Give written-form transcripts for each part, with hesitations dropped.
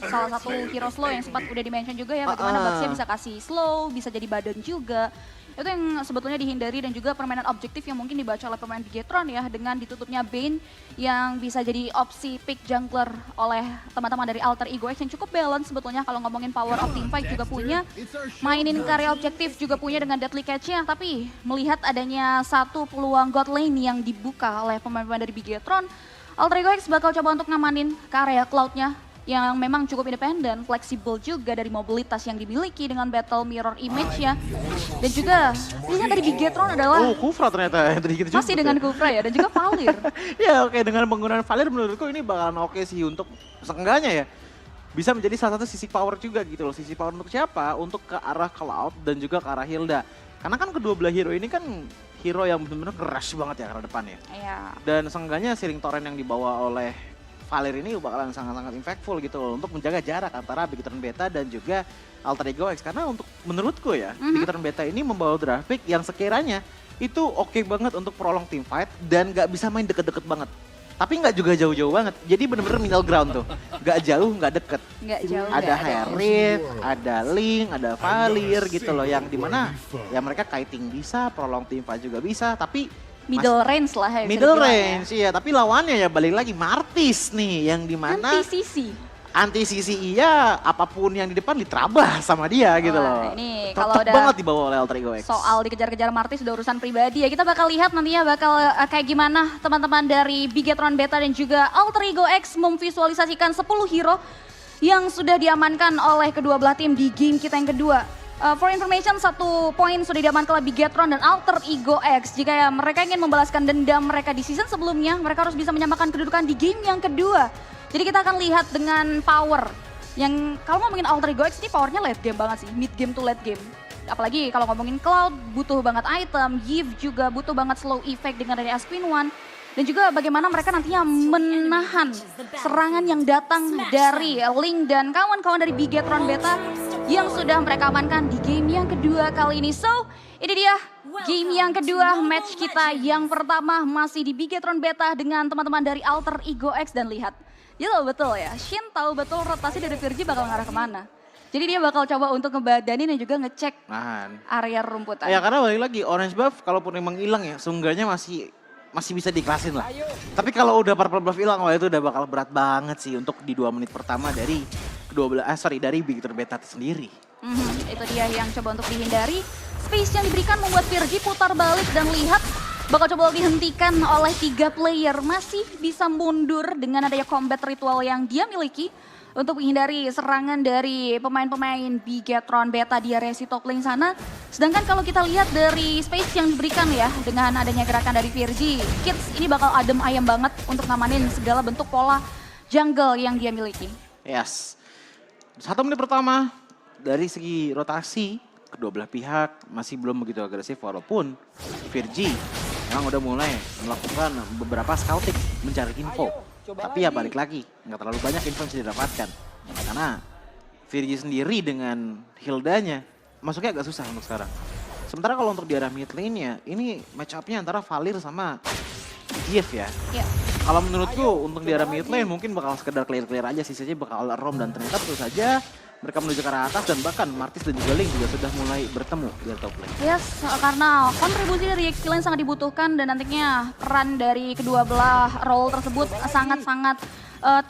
salah satu hero slow yang sempat udah di-mention juga ya, bagaimana Baxia bisa kasih slow, bisa jadi badan juga. Itu yang sebetulnya dihindari dan juga permainan objektif yang mungkin dibaca oleh pemain Bigetron ya, dengan ditutupnya Bane yang bisa jadi opsi pick jungler oleh teman-teman dari Alter Ego X yang cukup balance sebetulnya kalau ngomongin power of teamfight juga punya, mainin karya objektif juga punya dengan deadly catch-nya, tapi melihat adanya satu peluang god lane yang dibuka oleh pemain-pemain dari Bigetron, Alter Ego X bakal coba untuk ngamanin karya Cloud-nya yang memang cukup independen, fleksibel juga dari mobilitas yang dimiliki dengan battle mirror image-nya. Dan juga pilihan dari Bigetron adalah Kufra ternyata yang tadi kita masih dengan Kufra ya, dan juga Valir. Ya oke, dengan penggunaan Valir menurutku ini bakalan oke sih untuk seenggaknya ya. Bisa menjadi salah satu sisi power juga gitu loh. Sisi power untuk siapa? Untuk ke arah Cloud dan juga ke arah Hilda. Karena kan kedua belah hero ini kan hero yang benar-benar keras banget ya ke depan ya. Iya. Dan seenggaknya Searing Torrent yang dibawa oleh Valir ini bakalan sangat-sangat impactful gitu loh untuk menjaga jarak antara Bigetron Beta dan juga Alter Ego X. Karena untuk menurutku ya, Bigetron Beta ini membawa draft pick yang sekiranya itu oke banget untuk prolong team fight dan gak bisa main deket-deket banget. Tapi nggak juga jauh-jauh banget, jadi bener-bener middle ground tuh. Gak jauh, nggak deket. Nggak jauh. Ada Harriet, ada Link, ada Valir gitu loh. Yang dimana ya mereka kiting bisa, prolong team fight juga bisa, tapi Middle range lah ya. middle range, iya. Tapi lawannya ya balik lagi Martis nih, yang dimana anti-sisi iya, apapun yang di depan diterabah sama dia gitu loh. Ini kalau Tetep udah banget dibawa oleh Alter Ego X. soal dikejar-kejar Martis udah urusan pribadi ya. Kita bakal lihat nantinya bakal kayak gimana teman-teman dari Bigetron Beta dan juga Alter Ego X memvisualisasikan 10 hero yang sudah diamankan oleh kedua belah tim di game kita yang kedua. For information, 1 poin sudah diamankan oleh Bigetron dan Alter Ego X. Jika mereka ingin membalaskan dendam mereka di season sebelumnya, mereka harus bisa menyamakan kedudukan di game yang kedua. Jadi kita akan lihat dengan power yang kalau ngomongin Alter Ego X ini powernya late game banget sih, mid game to late game. Apalagi kalau ngomongin Cloud butuh banget item, Yves juga butuh banget slow effect dengan dari Asquin One. Dan juga bagaimana mereka nantinya menahan serangan yang datang dari Link dan kawan-kawan dari Bigetron Beta yang sudah mereka amankan di game yang kedua kali ini. So, ini dia game yang kedua, match kita yang pertama masih di Bigetron Beta dengan teman-teman dari Alter Ego X. Dan lihat, dia tahu betul ya, Shin tahu betul rotasi dari Virgi bakal ngarah kemana. Jadi dia bakal coba untuk ngebadanin dan juga ngecek area rumputan. Ya karena balik lagi, orange buff kalaupun emang hilang ya, seenggaknya masih bisa diklasin lah. Tapi kalau udah purple buff hilang, wah itu udah bakal berat banget sih untuk di 2 menit pertama dari dari Bigetron Beta sendiri. Itu dia yang coba untuk dihindari. Space yang diberikan membuat Virgi putar balik dan lihat bakal coba dihentikan oleh 3 player. Masih bisa mundur dengan adanya combat ritual yang dia miliki untuk menghindari serangan dari pemain-pemain Bigetron Beta di area si top lane sana. Sedangkan kalau kita lihat dari space yang diberikan ya dengan adanya gerakan dari Virgi, Kids ini bakal adem ayam banget untuk ngamanin segala bentuk pola jungle yang dia miliki. Yes. 1 menit pertama dari segi rotasi kedua belah pihak masih belum begitu agresif walaupun Virgi memang udah mulai melakukan beberapa scouting mencari info. Tapi ya balik lagi, nggak terlalu banyak info yang bisa didapatkan. Karena Virgi sendiri dengan Hildanya masuknya agak susah untuk sekarang. Sementara kalau untuk di arah mid lane-nya, ini match up-nya antara Valir sama Gief ya. Kalau menurutku untuk di arah mid lane mungkin bakal sekedar clear-clear aja, sisanya bakal roam dan ternyata tentu saja mereka menuju ke arah atas dan bahkan Martis dan juga Link juga sudah mulai bertemu di top lane. Yes, karena kontribusi dari X-Lane sangat dibutuhkan dan nantinya peran dari kedua belah role tersebut sangat-sangat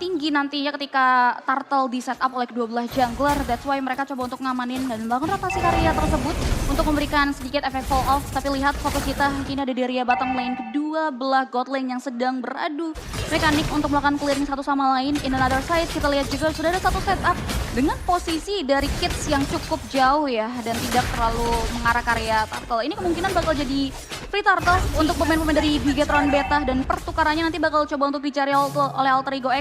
tinggi nantinya ketika Turtle di setup oleh kedua belah jungler. That's why mereka coba untuk ngamanin dan melakukan rotasi karya tersebut untuk memberikan sedikit efek fall off. Tapi lihat fokus kita kini ada di area bottom lane, kedua belah god lane yang sedang beradu mekanik untuk melakukan clearing satu sama lain. In another side kita lihat juga sudah ada satu setup dengan posisi dari Kids yang cukup jauh ya dan tidak terlalu mengarah karya Turtle. Ini kemungkinan bakal jadi free Turtle untuk pemain-pemain dari Bigetron Beta dan pertukarannya nanti bakal coba untuk dicari oleh Alter Ego X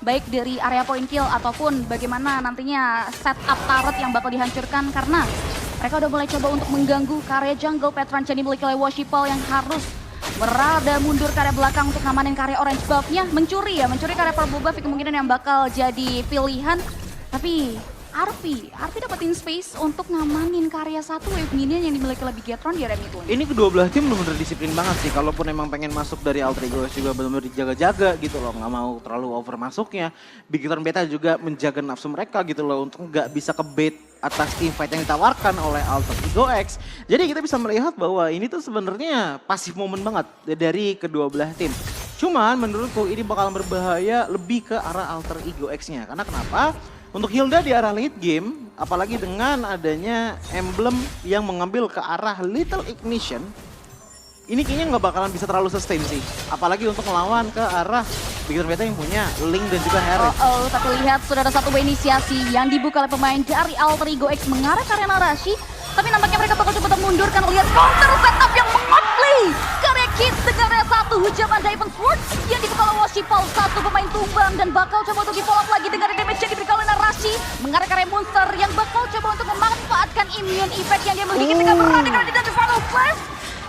baik dari area point kill ataupun bagaimana nantinya setup turret yang bakal dihancurkan karena mereka udah mulai coba untuk mengganggu karya jungle Petran Chani milik oleh Washipal yang harus berada mundur ke area belakang untuk ngamanin karya orange buff-nya, mencuri karya purple buff kemungkinan yang bakal jadi pilihan. Tapi Arfi dapetin space untuk ngamanin karya satu wave minion yang dimiliki oleh Bigetron di area mid lane. Ini kedua belah tim benar-benar disiplin banget sih. Kalaupun emang pengen masuk dari Alter Ego juga benar-benar dijaga-jaga gitu loh. Nggak mau terlalu over masuknya. Bigetron Beta juga menjaga nafsu mereka gitu loh. Untuk nggak bisa ke-bait atas teamfight yang ditawarkan oleh Alter Ego X. Jadi kita bisa melihat bahwa ini tuh sebenarnya pasif moment banget dari kedua belah tim. Cuman menurutku ini bakal berbahaya lebih ke arah Alter Ego X-nya. Karena kenapa? Untuk Hilda di arah late game, apalagi dengan adanya emblem yang mengambil ke arah Little Ignition, ini kayaknya nggak bakalan bisa terlalu sustain sih. Apalagi untuk melawan ke arah Bigetron Beta yang punya Link dan juga Harris. Tapi lihat sudah ada satu inisiasi yang dibuka oleh pemain dari Alter Ego X mengarah ke arena Rashi. Tapi nampaknya mereka bakal coba mundur karena lihat counter setup yang mengoplay. Karya Kids dengan area satu hujaman Diamond Sword yang dibuka oleh Washipal, satu pemain tumbang dan bakal coba untuk di-follow up lagi dengan damage yang diberikan oleh Narashi. Mengarah ke area monster yang bakal coba untuk memanfaatkan immune effect yang dia miliki ketika berada di Final Flash.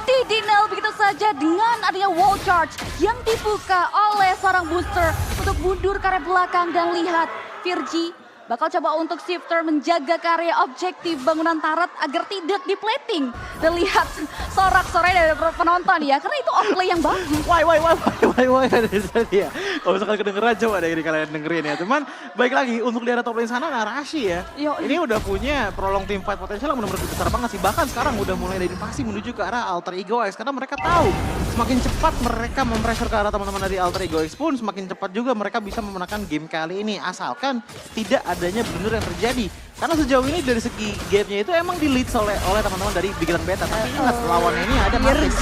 Didinel begitu saja dengan adanya wall charge yang dibuka oleh seorang booster untuk mundur ke area belakang dan lihat Virgi bakal coba untuk shifter menjaga karya objektif bangunan turret agar tidak diplating. Dan lihat sorak-sorai dari penonton ya, karena itu offplay yang bagus. Why. Ya. Kalau misalkan kedengeran coba deh kalian dengerin ya. Cuman baik lagi untuk di arah top lane sana Narashi ya. Ini udah punya prolong team fight potensial yang benar-benar besar banget sih. Bahkan sekarang udah mulai dari invasi menuju ke arah Alter Ego X. Karena mereka tahu semakin cepat mereka mempressure ke arah teman-teman dari Alter Ego X pun semakin cepat juga mereka bisa memenangkan game kali ini. Asalkan tidak adanya blunder yang terjadi. Karena sejauh ini dari segi game-nya itu emang di-lead oleh teman-teman dari Bigetron Beta. Tapi ingat lawannya ini ada Martis.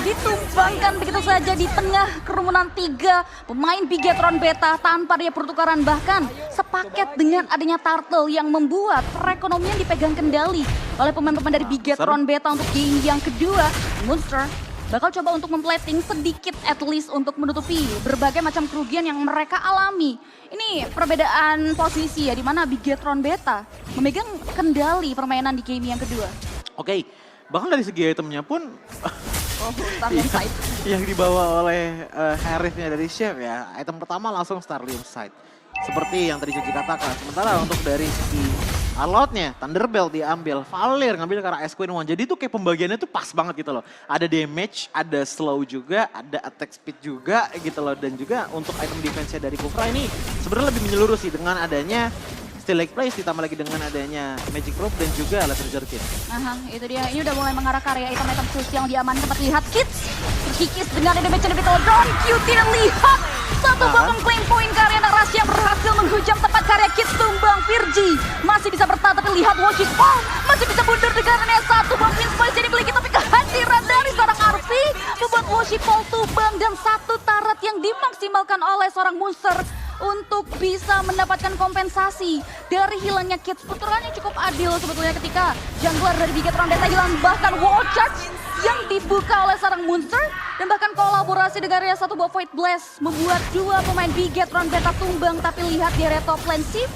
Ditumbangkan begitu saja di tengah kerumunan 3 pemain Bigetron Beta tanpa dia pertukaran. Bahkan sepaket dengan adanya Turtle yang membuat perekonomian dipegang kendali oleh pemain-pemain dari Bigetron Beta untuk game yang kedua. Monster bakal coba untuk memplating sedikit at least untuk menutupi berbagai macam kerugian yang mereka alami. Ini perbedaan posisi ya, di mana Bigetron Beta memegang kendali permainan di game yang kedua. Oke, bahkan dari segi itemnya pun yang dibawa oleh Harris-nya dari Chef ya. Item pertama langsung Starlium Sight. Seperti yang tadi Cici katakan. Sementara untuk dari segi Alot-nya, Thunderbelt diambil, Valir ngambil ke arah Ice Queen One. Jadi itu kayak pembagiannya tuh pas banget gitu loh. Ada damage, ada slow juga, ada attack speed juga gitu loh. Dan juga untuk item defense-nya dari Kufra ini sebenarnya lebih menyeluruh sih dengan adanya Still Like Place ditambah lagi dengan adanya Magic Rope dan juga Letter Jerkin. Itu dia. Ini udah mulai mengarah karya item-item khusus yang diamankan. Tempat lihat Kids. Kikis dengan damage yang diberikan oleh Don Cutie dan lihat satu bottom claim point karya Narashi yang berhasil menghujam tempat karya Kids tumbang. Virgi masih bisa bertahan tapi lihat Washipal masih bisa mundur dengan satu bomb space yang dimiliki, tapi kehadiran dari seorang Arfi membuat Washipal tumbang dan satu turret yang dimaksimalkan oleh seorang monster untuk bisa mendapatkan kompensasi dari hilangnya Kids. Puterannya cukup adil sebetulnya ketika jungler dari Bigetron Beta hilang, bahkan wall charge yang dibuka oleh seorang monster dan bahkan kolaborasi dengan area satu buah Void Blast membuat dua pemain Bigetron Beta tumbang. Tapi lihat di area top lane Sif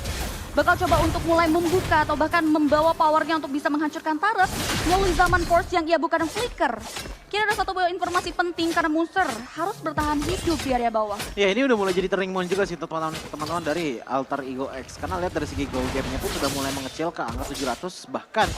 bakal coba untuk mulai membuka atau bahkan membawa powernya untuk bisa menghancurkan turret melalui zaman force yang ia buka dan flicker. Kira ada satu buah informasi penting karena monster harus bertahan hidup di area bawah. Ya ini udah mulai jadi turning point juga sih teman-teman dari Alter Ego X. Karena lihat dari segi goal game-nya pun sudah mulai mengecil ke angka 700. Bahkan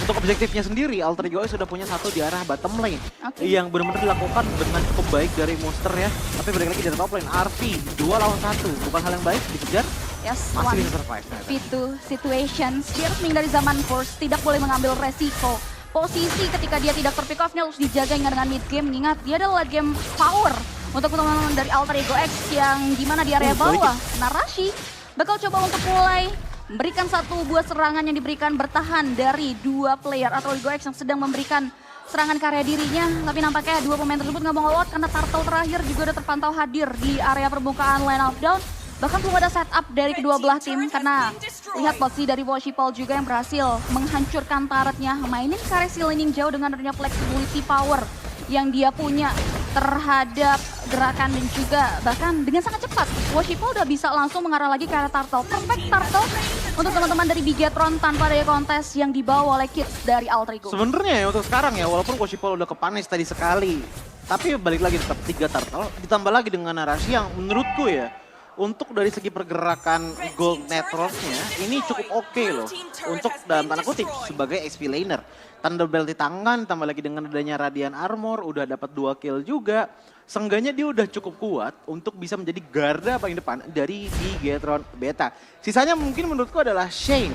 untuk objektifnya sendiri Alter Ego X sudah punya satu di arah bottom lane. Yang benar-benar dilakukan dengan cukup baik dari monster ya. Tapi balik lagi dari top lane, RP 2 lawan 1. Bukan hal yang baik, dikejar. Yes, masih bisa survive. Itu situations, dia harus menghindari zaman force, tidak boleh mengambil resiko. Posisi ketika dia tidak terpick off-nya harus dijaga dengan mid game, mengingat dia adalah game power untuk teman-teman dari Alter Ego X yang dimana di area bawah. Narashi bakal coba untuk mulai memberikan satu buah serangan yang diberikan bertahan dari dua player Alter Ego X yang sedang memberikan serangan karya dirinya. Tapi nampaknya dua pemain tersebut nggak mau ngelot karena Turtle terakhir juga udah terpantau hadir di area permukaan line of down. Bahkan belum ada setup dari kedua belah tim karena lihat posisi dari Washipal juga yang berhasil menghancurkan turretnya. Mainin karya Lining jauh dengan adanya flexibility power yang dia punya terhadap gerakan dan juga bahkan dengan sangat cepat. Washipal udah bisa langsung mengarah lagi ke arah Turtle. Perfect Turtle untuk teman-teman dari Bigetron tanpa ada kontes yang dibawa oleh Kids dari Alter Ego. Sebenarnya ya untuk sekarang ya walaupun Washipal udah kepanis tadi sekali. Tapi balik lagi tetap 3 Turtle ditambah lagi dengan Narashi yang menurutku ya untuk dari segi pergerakan gold networknya ini cukup oke loh. Untuk dalam tanda kutip sebagai XP laner. Thunderbolt di tangan, tambah lagi dengan adanya Radiant Armor, udah dapat 2 kill juga. Seenggaknya dia udah cukup kuat untuk bisa menjadi garda paling depan dari Bigetron Beta. Sisanya mungkin menurutku adalah Shane.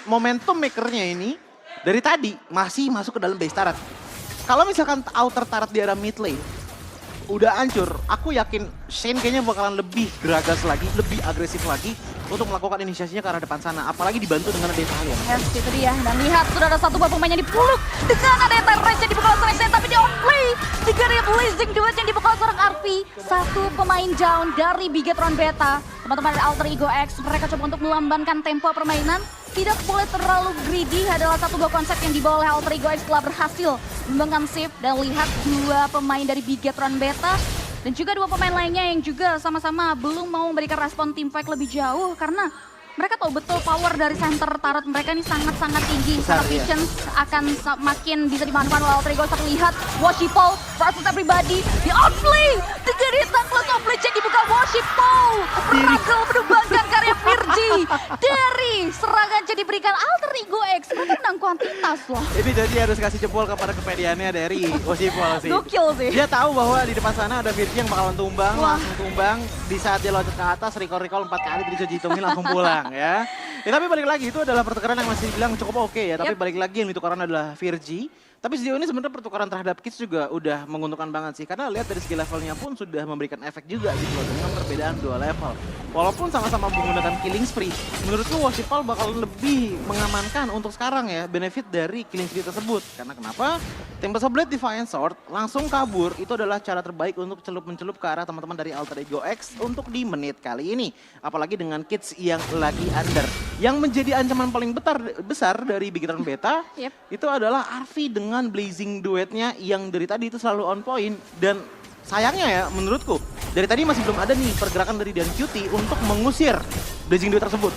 Momentum makernya ini dari tadi masih masuk ke dalam base turret. Kalau misalkan outer turret di arah mid lane, udah hancur, aku yakin Shane kayaknya bakalan lebih geragas lagi, lebih agresif lagi untuk melakukan inisiasinya ke arah depan sana. Apalagi dibantu dengan ada Italian. Yes, itu dia. Dan lihat sudah ada satu buah pemain yang dipuluk dengan ada Terrence yang dibekal seorang Shane, tapi di outplay. Juga ada Blazing Duet yang dibekal seorang Arfi. Satu pemain down dari Bigetron Beta. Teman-teman dari Alter Ego X, mereka coba untuk melambankan tempo permainan. Tidak boleh terlalu greedy adalah satu buah konsep yang dibawa oleh Alter Ego X setelah berhasil mengembangkan shift. Dan lihat dua pemain dari Bigetron Beta dan juga dua pemain lainnya yang juga sama-sama belum mau memberikan respon team fight lebih jauh karena mereka tahu betul power dari center turret mereka ini sangat-sangat tinggi. Besar, Sangat iya. visions akan makin bisa dimanfaatkan oleh Alter Ego. Kita lihat Worship Paul versus everybody di outplay. Dengan hitang plus outplay check dibuka Worship Paul. Berhasil menumbangkan karya Virgi. Dari serangan jadi diberikan Alter Ego X. Mereka menang kuantitas loh. Ini jadi harus kasih jempol kepada kepediannya dari Osipol sih. Gokil sih. Dia tahu bahwa di depan sana ada Virgi yang bakalan tumbang, Wah. langsung tumbang. Di saat dia loncat ke atas, recall 4 kali, terus dihitungin langsung pulang ya. Tapi balik lagi, itu adalah pertukaran yang masih bilang cukup oke ya. Tapi Yep. balik lagi yang ditukaran adalah Virgi. Tapi sejauh ini sebenarnya pertukaran terhadap Kids juga udah menguntungkan banget sih. Karena lihat dari segi levelnya pun sudah memberikan efek juga gitu loh. Dengan perbedaan 2 level. Walaupun sama-sama menggunakan killing spree, menurutku Worshipal bakal lebih mengamankan untuk sekarang ya benefit dari killing spree tersebut. Karena kenapa? Tempest of Blade Defiant Sword langsung kabur, itu adalah cara terbaik untuk mencelup ke arah teman-teman dari Alter Ego X untuk di menit kali ini. Apalagi dengan Kids yang lagi under. Yang menjadi ancaman paling besar dari Bigetron Beta, Yep. itu adalah Arfi dengan Blazing Duetnya yang dari tadi itu selalu on point. Dan sayangnya ya menurutku, dari tadi masih belum ada nih pergerakan dari Dan Cutie untuk mengusir Blazing Duet tersebut.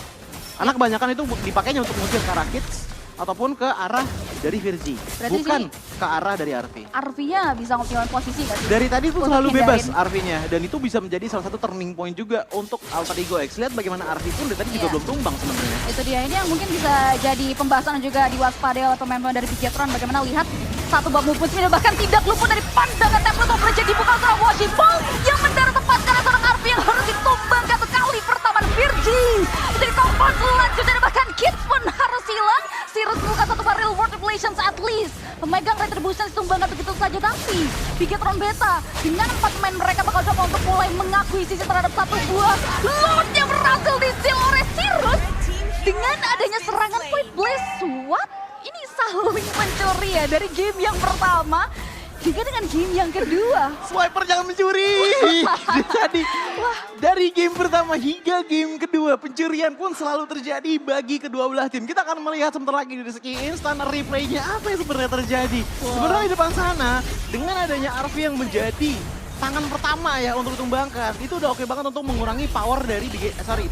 Karena kebanyakan itu dipakainya untuk mengusir ke arah Kids ataupun ke arah dari Virgi, Berarti bukan sini- ke arah dari Arfi. Arvinya bisa ngoptimalin posisi gak sih? Dari tadi tuh Untuk selalu bebas hindarin. Arfinya, dan itu bisa menjadi salah satu turning point juga untuk Alter Ego X. Lihat bagaimana Arfi pun dari tadi juga Iya. belum tumbang sebenarnya. Itu dia, ini yang mungkin bisa jadi pembahasan dan juga diwaspadai oleh pemain-pemain dari Bigetron. Bagaimana lihat satu bab movement speed bahkan tidak luput dari pandangan Tempest of Rage dibuka seorang Worship Ball yang mendarat tepat karena seorang Arfi yang harus ditumbang satu kali pertama Virgi. Jadi kompon selanjutnya dan bahkan Kids pun harus hilang. Sirus buka satu barrel world relations at least. Pemegang retribution ditumbangkan begitu saja, tapi Bigetron Beta dengan 4 pemain mereka bakal coba untuk mulai mengakuisisi terhadap satu buah Lord yang berhasil di-seal oleh Sirus. Dengan adanya serangan Point Blaze, what? Ini saling mencuri ya dari game yang pertama hingga dengan game yang kedua. Swiper jangan mencuri. Jadi dari game pertama hingga game kedua pencurian pun selalu terjadi bagi kedua belah tim. Kita akan melihat sebentar lagi dari segi instant replaynya apa yang sebenarnya terjadi. Sebenarnya di depan sana dengan adanya Arfi yang menjadi tangan pertama ya untuk ditumbangkan, itu udah oke banget untuk mengurangi power dari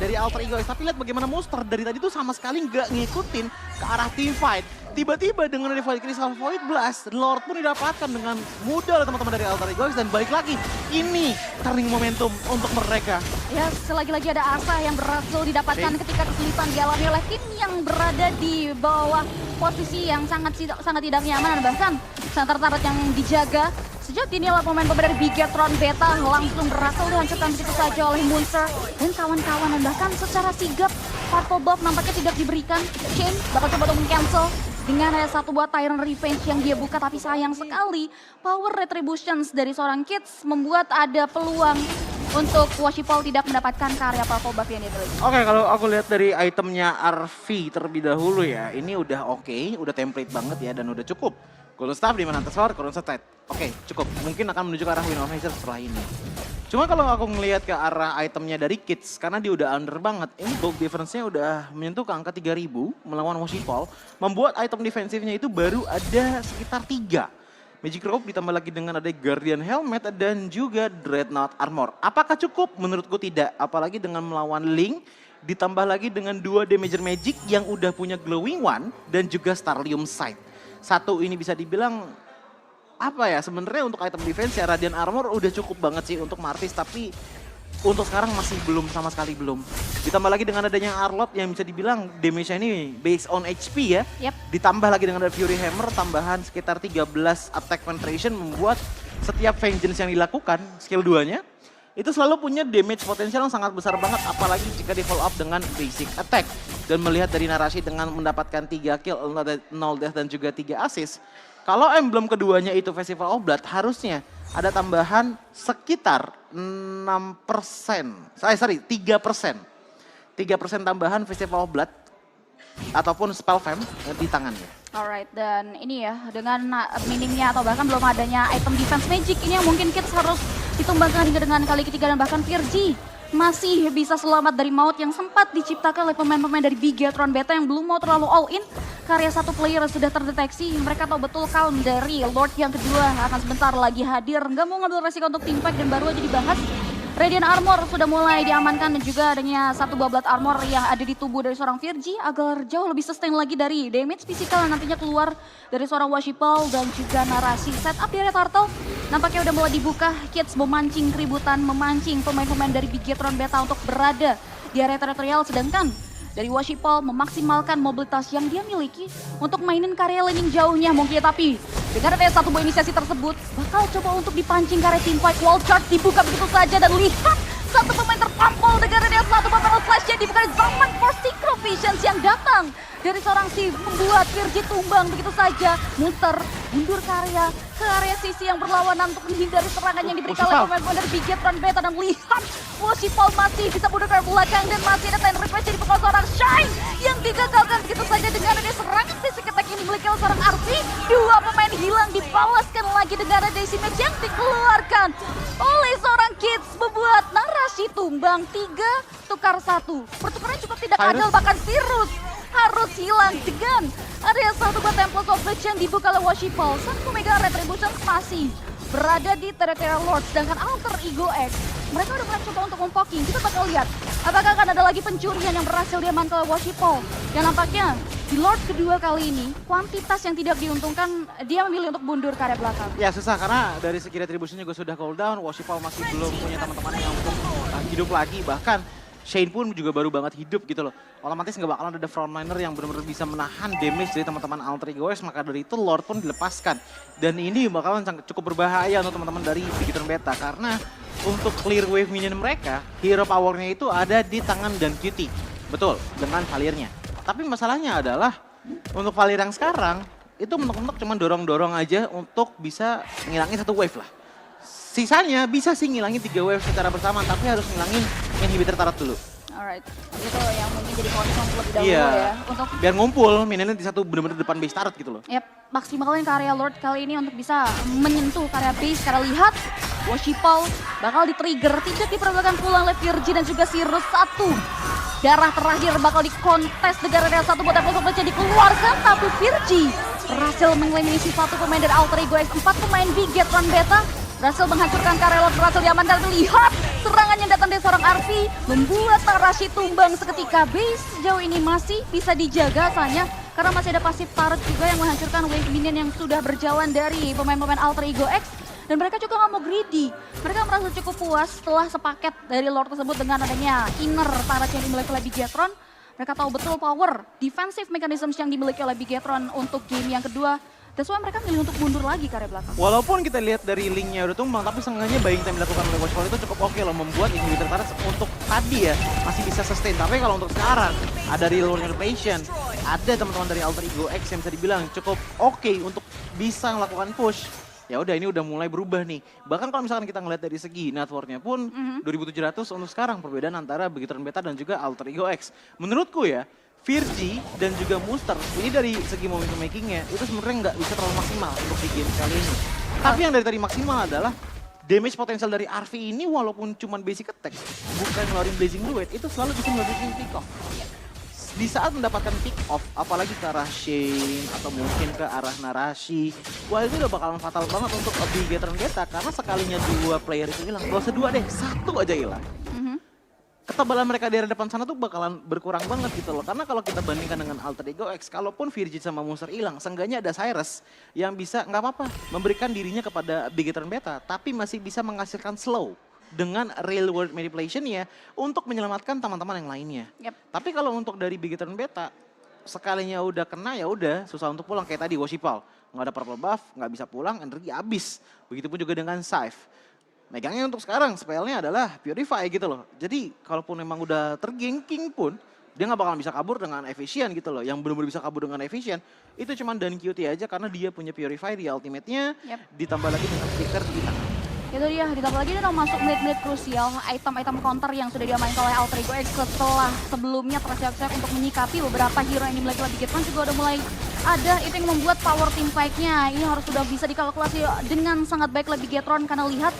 dari Alter Ego X. Tapi lihat bagaimana Monster dari tadi tuh sama sekali nggak ngikutin ke arah team fight. Tiba-tiba dengan Divine Crystal Void Blast, Lord pun didapatkan dengan mudah oleh teman-teman dari Alter Ego X. Dan balik lagi, ini turning momentum untuk mereka. Ya, selagi-lagi ada asa yang berhasil didapatkan ketika kesulitan dialami oleh tim yang berada di bawah posisi yang sangat tidak nyaman dan bahkan center turret yang dijaga. Sejak inilah pemain-pemain dari Bigetron Beta langsung berhasil dihancurkan begitu saja oleh Munster dan kawan-kawan, dan bahkan secara sigap Purple Buff nampaknya tidak diberikan. Shane bakal coba untuk meng-cancel dengan ada satu buat Tyrant Revenge yang dia buka, tapi sayang sekali power retributions dari seorang Kids membuat ada peluang untuk Washipol tidak mendapatkan karya Purple Buff yang dia beli. Oke, kalau aku lihat dari itemnya Arfi terlebih dahulu ya, ini udah oke, udah template banget ya dan udah cukup. Golden Staff di mana Sword, Golden State. Oke, cukup. Mungkin akan menuju ke arah Win of Nature setelah ini. Cuma kalau aku ngelihat ke arah itemnya dari Kids, karena dia udah under banget, ini gold difference-nya udah menyentuh ke angka 3000 melawan Washipol, membuat item defensifnya itu baru ada sekitar 3. Magic Rope ditambah lagi dengan ada Guardian Helmet dan juga Dreadnought Armor. Apakah cukup? Menurutku tidak. Apalagi dengan melawan Link, ditambah lagi dengan 2 Damager Magic yang udah punya Glowing One dan juga Starlium Sight. Satu ini bisa dibilang apa ya, sebenarnya untuk item defense ya Radiant Armor udah cukup banget sih untuk Martis, tapi untuk sekarang masih belum, sama sekali belum. Ditambah lagi dengan adanya Arlott yang bisa dibilang damage-nya ini based on HP ya. Yep. Ditambah lagi dengan ada Fury Hammer, tambahan sekitar 13 attack penetration membuat setiap vengeance yang dilakukan, skill 2-nya, itu selalu punya damage potensial yang sangat besar banget, apalagi jika di follow up dengan basic attack. Dan melihat dari narasi dengan mendapatkan 3 kill, 0 death dan juga 3 assist, kalau emblem keduanya itu Festival of Blood, harusnya ada tambahan sekitar 6%, 3%. 3% tambahan Festival of Blood ataupun Spell Fam di tangannya. Alright, dan ini ya, dengan minimnya atau bahkan belum adanya item defense magic, ini yang mungkin Kids harus ditumbangkan hingga dengan kali ketiga, dan bahkan Virgi masih bisa selamat dari maut yang sempat diciptakan oleh pemain-pemain dari Bigetron Beta yang belum mau terlalu all in. Karya satu player sudah terdeteksi, mereka tahu betul Calm dari Lord yang kedua akan sebentar lagi hadir. Nggak mau ngambil resiko untuk team fight dan baru aja dibahas. Radiant Armor sudah mulai diamankan dan juga adanya satu buah blood armor yang ada di tubuh dari seorang Virgi agar jauh lebih sustain lagi dari damage fisikal yang nantinya keluar dari seorang Washipal dan juga narasi. Setup di area turtle nampaknya udah mulai dibuka. Kids memancing keributan, memancing pemain-pemain dari Bigetron Beta untuk berada di area teritorial, sedangkan dari Washipal memaksimalkan mobilitas yang dia miliki untuk mainin karya laning jauhnya mungkin, tapi dengan adanya satu buah inisiasi tersebut bakal coba untuk dipancing karya team fight. Wall chart dibuka begitu saja dan lihat satu pemain terpampul dengan adanya satu battle flash yang dibuka dari zaman for Synchro Visions yang datang dari seorang Sif membuat Virgi tumbang begitu saja. Munster mundur karya ke area sisi yang berlawanan untuk menghindari serangan yang diberikan oleh pemain-pemain dari Bigetron Beta, dan melihat Washipal masih bisa mundur ke belakang dan masih ada 10 request dari seorang Shine yang digagalkan begitu saja dengan adanya serangan fisik attack yang dimiliki oleh seorang Arfi. Dua pemain hilang dibalaskan lagi dengan ada Daisy Match yang dikeluarkan oleh seorang Kids membuat narasi tumbang 3 tukar 1. Pertukarannya cukup tidak adil, bahkan Sirus harus hilang dengan ada satu buat Temples of Blitz yang dibuka oleh Washipal. Satu Mega Retribution masih berada di Terra Lord, sedangkan Alter Ego X mereka udah mulai coba untuk mempoking. Kita bakal lihat apakah akan ada lagi pencurian yang berhasil diamankan oleh Washipal, yang nampaknya di Lord kedua kali ini kuantitas yang tidak diuntungkan, dia memilih untuk mundur ke area belakang. Ya susah karena dari segi retribution juga sudah cooldown, Washipal masih belum punya teman-teman yang untuk hidup lagi, bahkan Shane pun juga baru banget hidup gitu loh. Otomatis nggak bakalan ada frontliner yang benar-benar bisa menahan damage dari teman-teman Alter Ego X, maka dari itu Lord pun dilepaskan. Dan ini bakalan cukup berbahaya untuk teman-teman dari Bigetron Beta, karena untuk clear wave minion mereka, hero powernya itu ada di tangan dan QT. Betul, dengan Valirnya. Tapi masalahnya adalah untuk Valir yang sekarang, itu mentok-mentok cuma dorong-dorong aja untuk bisa ngilangin satu wave lah. Sisanya bisa sih ngilangin 3 wave secara bersamaan, tapi harus ngilangin inhibitor turret dulu. Alright, itu yang mungkin jadi concern lebih dahulu Iya, ya. Untuk biar ngumpul minionnya di satu bener-bener depan base turret gitu loh. yep, maksimalin karya Lord kali ini untuk bisa menyentuh karya base. Karena lihat Washipal bakal di-trigger, tidak diperlukan pulang oleh Virgi dan juga Sirus. Satu darah terakhir bakal dikontes dengan area satu buat Temples of Blitz dikeluarkan, tapi Virgi berhasil mengeliminasi satu pemain dari Alter Ego X. 4 pemain Bigetron Beta berhasil menghancurkan karya Lord, berhasil diamankan. Lihat serangan yang datang dari seorang Arfi membuat Tarashi tumbang seketika. Base sejauh ini masih bisa dijaga asalnya karena masih ada pasif turret juga yang menghancurkan wave minion yang sudah berjalan dari pemain-pemain Alter Ego X. Dan mereka juga nggak mau greedy, mereka merasa cukup puas setelah sepaket dari Lord tersebut dengan adanya inner turret yang dimiliki oleh Bigetron. Mereka tahu betul power defensive mechanisms yang dimiliki oleh Bigetron untuk game yang kedua. That's why mereka milih untuk mundur lagi ke area belakang. Walaupun kita lihat dari linknya udah tumbang, tapi seenggaknya buying time dilakukan oleh Washipal itu cukup oke loh, membuat inhibitor turret untuk tadi ya masih bisa sustain. Tapi kalau untuk sekarang ada real world patient, ada teman-teman dari Alter Ego X yang bisa dibilang cukup oke untuk bisa melakukan push. Ya udah, ini udah mulai berubah nih. Bahkan kalau misalkan kita ngeliat dari segi net worth-nya pun 2.700 untuk sekarang, perbedaan antara Bigetron Beta dan juga Alter Ego X. Menurutku ya, Virgi dan juga Munster ini dari segi momentum makingnya itu sebenarnya nggak bisa terlalu maksimal untuk di game kali ini. Tapi yang dari tadi maksimal adalah damage potensial dari Arfi ini, walaupun cuma basic attack, bukan ngeluarin Blazing Duet, itu selalu bisa ngeluarin pick off. Di saat mendapatkan pick off, apalagi ke arah Shane atau mungkin ke arah narasi, wah itu udah bakalan fatal banget untuk Bigetron Beta, karena sekalinya 2 player itu hilang, gak usah 2 deh, 1 aja hilang. Ketebalan mereka di area depan sana tuh bakalan berkurang banget gitu loh. Karena kalau kita bandingkan dengan Alter Ego X, kalaupun Virgi sama Munster hilang, seenggaknya ada Cyrus yang bisa nggak apa-apa memberikan dirinya kepada Bigetron Beta, tapi masih bisa menghasilkan slow dengan real world manipulation-nya untuk menyelamatkan teman-teman yang lainnya. Yep. Tapi kalau untuk dari Bigetron Beta, sekalinya udah kena ya udah susah untuk pulang. Kayak tadi Worshippal, nggak ada purple buff, nggak bisa pulang, energi habis. Begitupun juga dengan Scythe. Megangnya untuk sekarang spellnya adalah Purify gitu loh. Jadi kalaupun memang udah tergengking pun, dia nggak bakalan bisa kabur dengan efisien gitu loh. Yang benar-benar bisa kabur dengan efisien, itu cuma Dan QT aja karena dia punya Purify di ultimate-nya, ditambah lagi dengan stiker di tangan. Itu dia, ditambah lagi dia udah masuk menit-menit krusial, item-item counter yang sudah diamainkan oleh Alter Ego X setelah sebelumnya tersiap-siap untuk menyikapi beberapa hero yang dimiliki oleh Bigetron juga udah mulai ada itu yang membuat power team fight-nya. Ini harus sudah bisa dikalkulasi dengan sangat baik oleh Bigetron karena lihat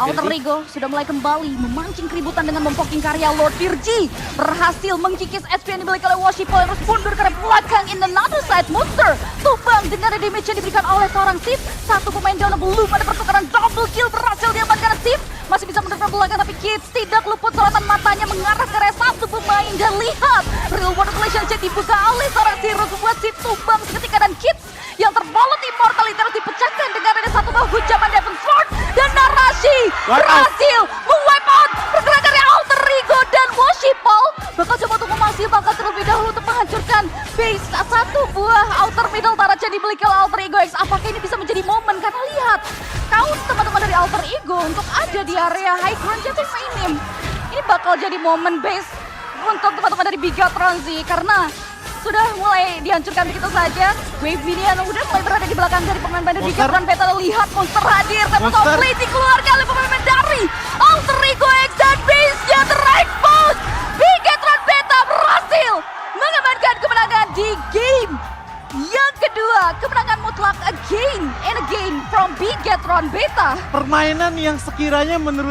Alter Ego sudah mulai kembali memancing keributan dengan mempoking karya Lord Virgie. Berhasil mengkikis SP yang dimiliki oleh Worshippal yang harus mundur ke belakang in another side monster. Tumbang dengan damage yang diberikan oleh seorang Sif. Satu pemain down belum ada pertukaran double kill berhasil diamankan Sif. Masih bisa mundur ke belakang tapi Kids tidak luput sorotan matanya mengarah ke arah satu pemain. Dan lihat real world relationship dibuka oleh seorang Sirus membuat Sif tumbang seketika dan Kids yang terbalut immortality harus dipecahkan dengan ada satu bahu jaman Devon Sword dan narasi berhasil meng-wipe out pergerakan dari Alter Ego dan Worshippal bakal coba untuk memaksimalkan terlebih dahulu untuk menghancurkan base satu buah outer middle Tarach yang dimiliki oleh Alter Ego X. Apakah ini bisa menjadi momen karena lihat kaum teman-teman dari Alter Ego untuk ada di area high ground jadi minim. Ini bakal jadi momen base untuk teman-teman dari Bigetron sih karena sudah mulai dihancurkan begitu saja. Wave Minion udah mulai berada di belakang dari pemain-pemain dari Bigetron Beta. Lihat monster hadir, tapi play dikeluarkan oleh pemain dari Alter Ego X dan base-nya terexpose. Bigetron Beta berhasil mengamankan kemenangan di game yang kedua. Kemenangan mutlak again and again from Bigetron Beta. Permainan yang sekiranya menurut